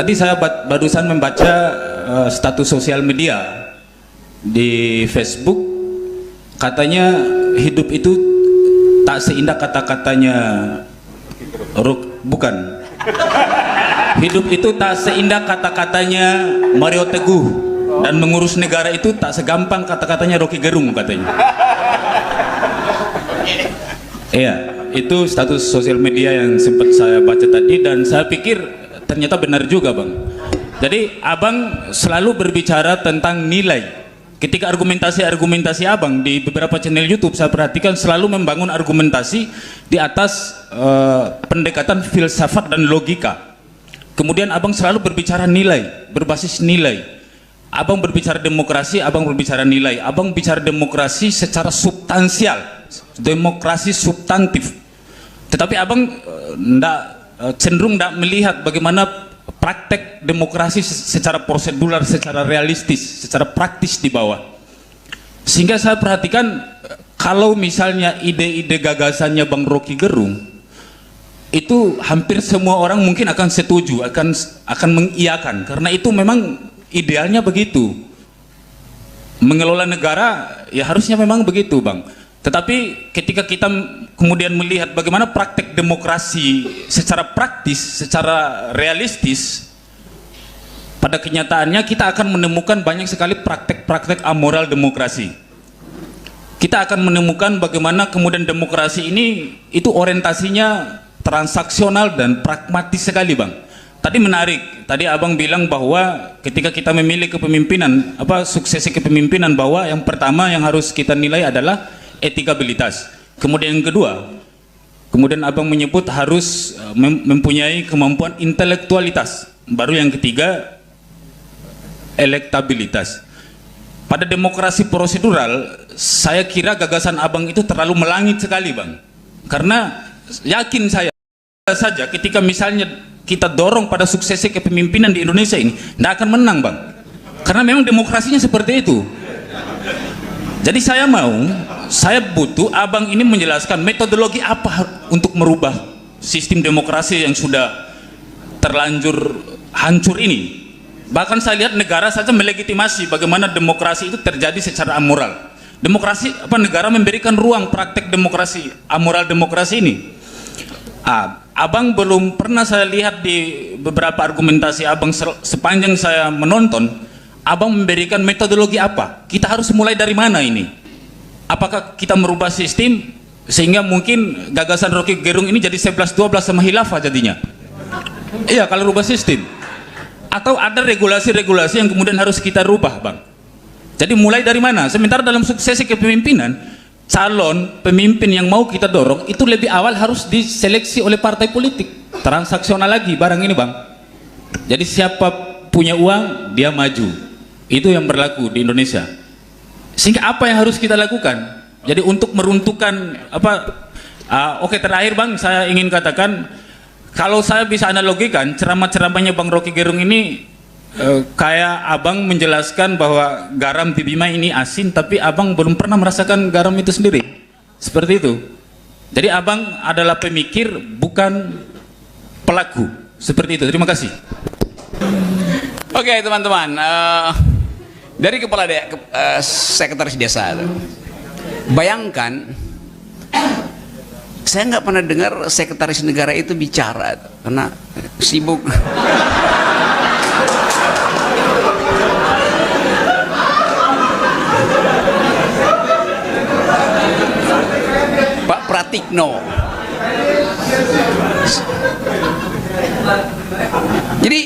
tadi saya barusan membaca status sosial media di Facebook, katanya hidup itu tak seindah kata-katanya bukan. Hidup itu tak seindah kata-katanya Mario Teguh, dan mengurus negara itu tak segampang kata-katanya Rocky Gerung katanya. Iya, itu status sosial media yang sempat saya baca tadi, dan saya pikir ternyata benar juga, Bang. Jadi abang selalu berbicara tentang nilai. Ketika argumentasi abang di beberapa channel YouTube, saya perhatikan selalu membangun argumentasi di atas pendekatan filsafat dan logika. Kemudian abang selalu berbicara nilai, berbasis nilai. Abang berbicara demokrasi, abang berbicara nilai. Abang bicara demokrasi secara substansial, demokrasi substantif. Tetapi abang cenderung tidak melihat bagaimana praktek demokrasi secara prosedural, secara realistis, secara praktis di bawah. Sehingga saya perhatikan kalau misalnya ide-ide gagasannya Bang Rocky Gerung itu hampir semua orang mungkin akan setuju, akan mengiyakan, karena itu memang idealnya begitu. Mengelola negara ya harusnya memang begitu, Bang. Tetapi ketika kita kemudian melihat bagaimana praktek demokrasi secara praktis, secara realistis, pada kenyataannya kita akan menemukan banyak sekali praktek-praktek amoral demokrasi. Kita akan menemukan bagaimana kemudian demokrasi ini itu orientasinya transaksional dan pragmatis sekali, Bang. Tadi menarik, tadi abang bilang bahwa ketika kita memilih kepemimpinan, suksesi kepemimpinan, bahwa yang pertama yang harus kita nilai adalah etikabilitas. Kemudian yang kedua, kemudian abang menyebut harus mempunyai kemampuan intelektualitas. Baru yang ketiga, elektabilitas. Pada demokrasi prosedural, saya kira gagasan abang itu terlalu melangit sekali, Bang. Karena yakin saya saja ketika misalnya kita dorong pada suksesi kepemimpinan di Indonesia ini, tidak akan menang, Bang. Karena memang demokrasinya seperti itu. Jadi saya butuh abang ini menjelaskan metodologi apa untuk merubah sistem demokrasi yang sudah terlanjur hancur ini. Bahkan saya lihat negara saja melegitimasi bagaimana demokrasi itu terjadi secara amoral. Negara memberikan ruang praktek demokrasi, amoral demokrasi ini. Abang belum pernah saya lihat di beberapa argumentasi abang sepanjang saya menonton, abang memberikan metodologi apa? Kita harus mulai dari mana ini? Apakah kita merubah sistem sehingga mungkin gagasan Rocky Gerung ini jadi 11-12 sama khilafah jadinya? Iya, kalau rubah sistem. Atau ada regulasi-regulasi yang kemudian harus kita rubah, Bang. Jadi mulai dari mana? Sementara dalam suksesi kepemimpinan, calon pemimpin yang mau kita dorong itu lebih awal harus diseleksi oleh partai politik. Transaksional lagi barang ini, Bang. Jadi siapa punya uang, dia maju. Itu yang berlaku di Indonesia. Sehingga apa yang harus kita lakukan? Jadi untuk meruntuhkan oke, terakhir, Bang, saya ingin katakan, kalau saya bisa analogikan ceramah-ceramahnya Bang Rocky Gerung ini kayak abang menjelaskan bahwa garam di Bima ini asin, tapi abang belum pernah merasakan garam itu sendiri. Seperti itu. Jadi abang adalah pemikir, bukan pelaku. Seperti itu. Terima kasih. Oke, teman-teman, dari kepala sekretaris desa, bayangkan saya nggak pernah dengar sekretaris negara itu bicara karena sibuk. Pak Pratikno. Jadi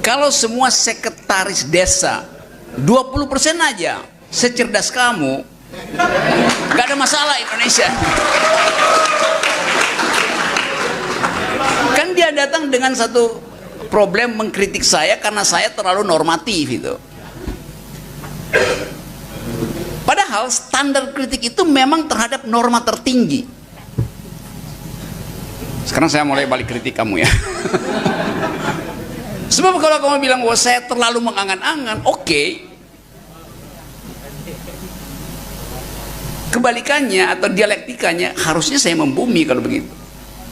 kalau semua sekretaris desa 20% aja secerdas kamu, nggak ada masalah Indonesia. Kan dia datang dengan satu problem mengkritik saya karena saya terlalu normatif itu. Padahal standar kritik itu memang terhadap norma tertinggi. Sekarang saya mulai balik kritik kamu ya. Sebab kalau kamu bilang bahwa saya terlalu mengangan-angan, oke. Kebalikannya atau dialektikanya harusnya saya membumi kalau begitu.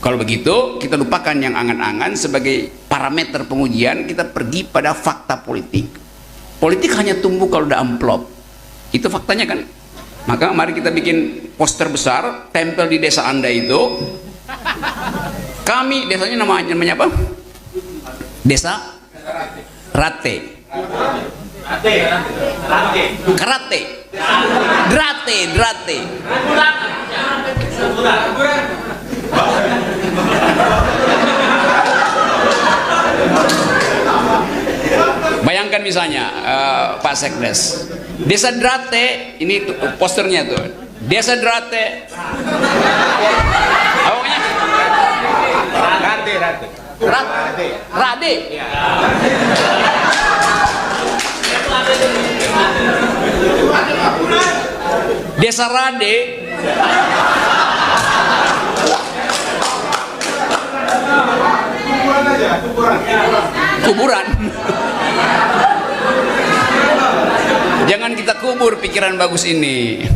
Kalau begitu, kita lupakan yang angan-angan sebagai parameter pengujian, kita pergi pada fakta politik. Politik hanya tumbuh kalau udah amplop. Itu faktanya kan? Maka mari kita bikin poster besar, tempel di desa Anda itu. Kami, desanya namanya apa? Desa Rate. Karate. Drate. Bayangkan misalnya Pak Sekdes, Desa Drate, ini posternya tuh, Desa Drate, apa namanya? Rade. Desa Rade. Kuburan. Jangan kita kubur pikiran bagus ini.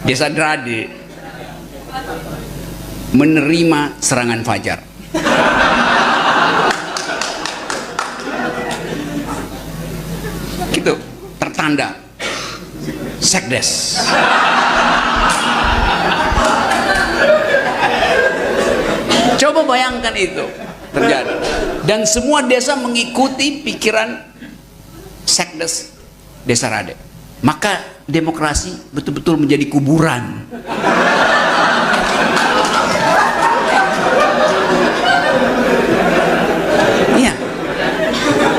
Desa Drade menerima serangan fajar. Gitu, tertanda Sekdes. Coba bayangkan itu terjadi, dan semua desa mengikuti pikiran Sekdes Desa Rade. Maka demokrasi betul-betul menjadi kuburan. Iya,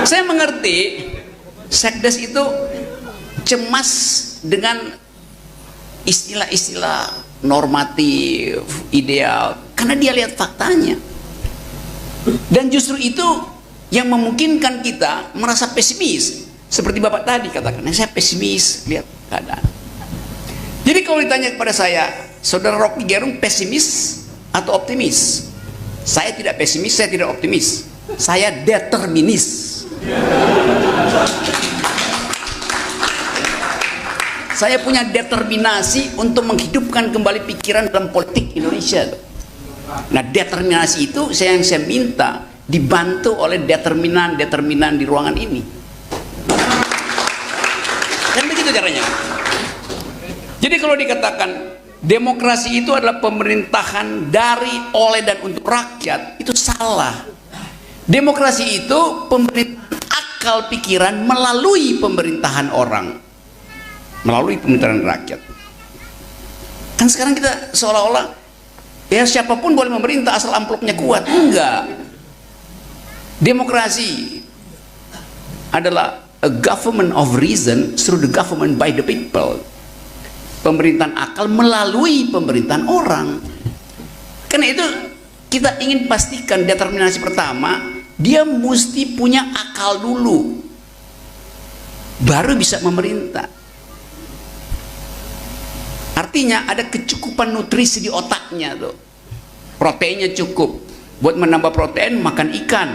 saya mengerti Sekdes itu cemas dengan istilah-istilah normatif, ideal, karena dia lihat faktanya. Dan justru itu yang memungkinkan kita merasa pesimis. Seperti Bapak tadi katakan, saya pesimis lihat keadaan. Jadi kalau ditanya kepada saya, Saudara Rocky Gerung pesimis atau optimis? Saya tidak pesimis, saya tidak optimis. Saya determinis. Saya punya determinasi untuk menghidupkan kembali pikiran dalam politik Indonesia. Nah, determinasi itu yang saya minta dibantu oleh determinan di ruangan ini. Dan begitu caranya. Jadi kalau dikatakan demokrasi itu adalah pemerintahan dari, oleh, dan untuk rakyat, itu salah. Demokrasi itu pemerintahan akal pikiran melalui pemerintahan orang, melalui pemerintahan rakyat. Kan sekarang kita seolah-olah ya siapapun boleh memerintah asal amplopnya kuat. Enggak. Demokrasi adalah a government of reason through the government by the people. Pemerintahan akal melalui pemerintahan orang. Karena itu kita ingin pastikan determinasi pertama, dia mesti punya akal dulu, baru bisa memerintah. Artinya ada kecukupan nutrisi di otaknya tuh. Proteinnya cukup. Buat menambah protein makan ikan.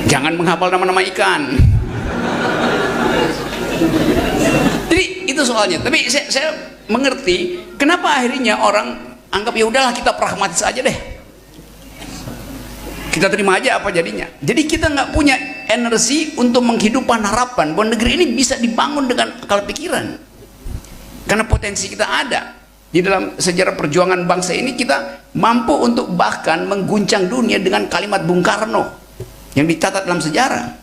Jangan menghafal nama-nama ikan. Jadi itu soalnya. Tapi saya mengerti kenapa akhirnya orang anggap ya udahlah kita pragmatis aja deh. Kita terima aja apa jadinya. Jadi kita nggak punya energi untuk menghidupkan harapan bahwa negeri ini bisa dibangun dengan akal pikiran. Karena potensi kita ada. Di dalam sejarah perjuangan bangsa ini kita mampu untuk bahkan mengguncang dunia dengan kalimat Bung Karno yang dicatat dalam sejarah.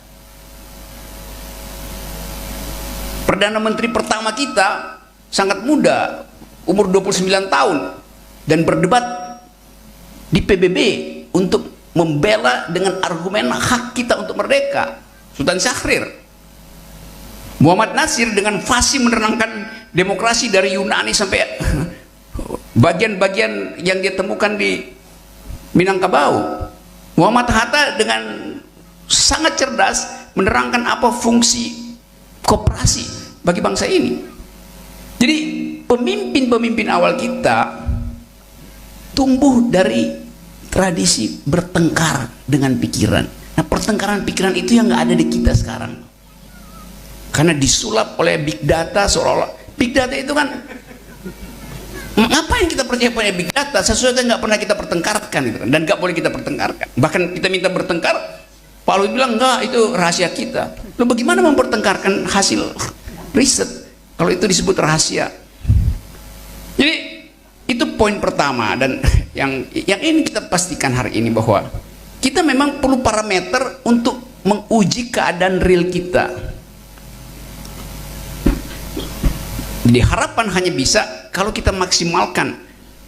Perdana Menteri pertama kita sangat muda, umur 29 tahun, dan berdebat di PBB untuk membela dengan argumen hak kita untuk merdeka. Sultan Syahrir. Muhammad Nasir dengan fasih menerangkan demokrasi dari Yunani sampai bagian-bagian yang dia temukan di Minangkabau. Muhammad Hatta dengan sangat cerdas menerangkan apa fungsi koperasi bagi bangsa ini. Jadi pemimpin-pemimpin awal kita tumbuh dari tradisi bertengkar dengan pikiran. Nah, pertengkaran pikiran itu yang nggak ada di kita sekarang. Karena disulap oleh big data, seolah-olah big data itu kan Ngapain kita percaya pada big data sesuatu yang nggak pernah kita pertengkarkan gitu kan, dan nggak boleh kita pertengkarkan. Bahkan kita minta bertengkar, Pak Luhut bilang enggak, itu rahasia kita. Lalu bagaimana mempertengkarkan hasil riset kalau itu disebut rahasia? Jadi itu poin pertama, dan yang ingin kita pastikan hari ini bahwa kita memang perlu parameter untuk menguji keadaan real kita. Jadi harapan hanya bisa kalau kita maksimalkan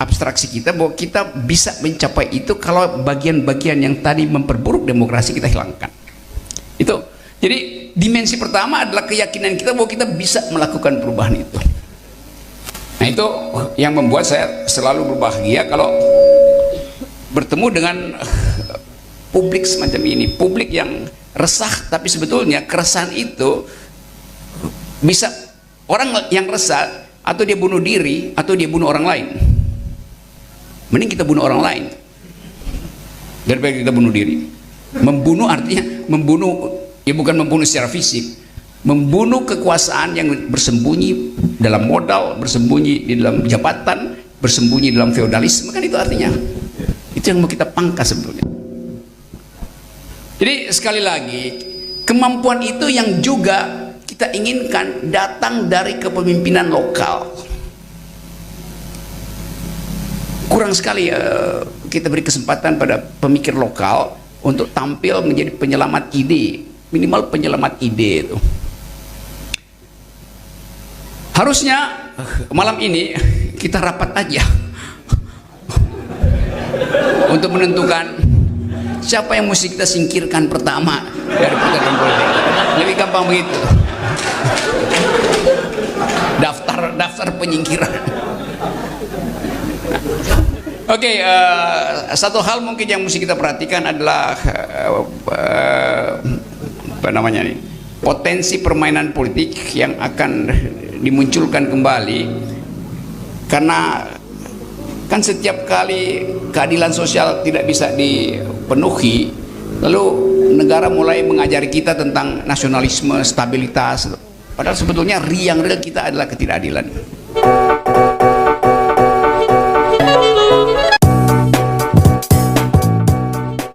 abstraksi kita bahwa kita bisa mencapai itu kalau bagian-bagian yang tadi memperburuk demokrasi kita hilangkan. Itu. Jadi dimensi pertama adalah keyakinan kita bahwa kita bisa melakukan perubahan itu. Nah, itu yang membuat saya selalu berbahagia kalau bertemu dengan publik semacam ini, publik yang resah, tapi sebetulnya keresahan itu bisa orang yang resah atau dia bunuh diri atau dia bunuh orang lain. Mending kita bunuh orang lain daripada kita bunuh diri. Membunuh artinya membunuh, ya bukan membunuh secara fisik, membunuh kekuasaan yang bersembunyi dalam modal, bersembunyi di dalam jabatan, bersembunyi dalam feodalisme, kan itu artinya. Itu yang mau kita pangkas sebetulnya. Jadi sekali lagi, kemampuan itu yang juga kita inginkan datang dari kepemimpinan lokal. Kurang sekali kita beri kesempatan pada pemikir lokal untuk tampil menjadi penyelamat ide, minimal penyelamat ide itu. Harusnya malam ini kita rapat aja untuk menentukan siapa yang mesti kita singkirkan pertama dari pergerakan politik. Lebih gampang begitu. Daftar penyingkiran. Oke, satu hal mungkin yang mesti kita perhatikan adalah apa namanya nih, potensi permainan politik yang akan dimunculkan kembali, karena kan setiap kali keadilan sosial tidak bisa dipenuhi, lalu negara mulai mengajari kita tentang nasionalisme, stabilitas, padahal sebetulnya yang real kita adalah ketidakadilan.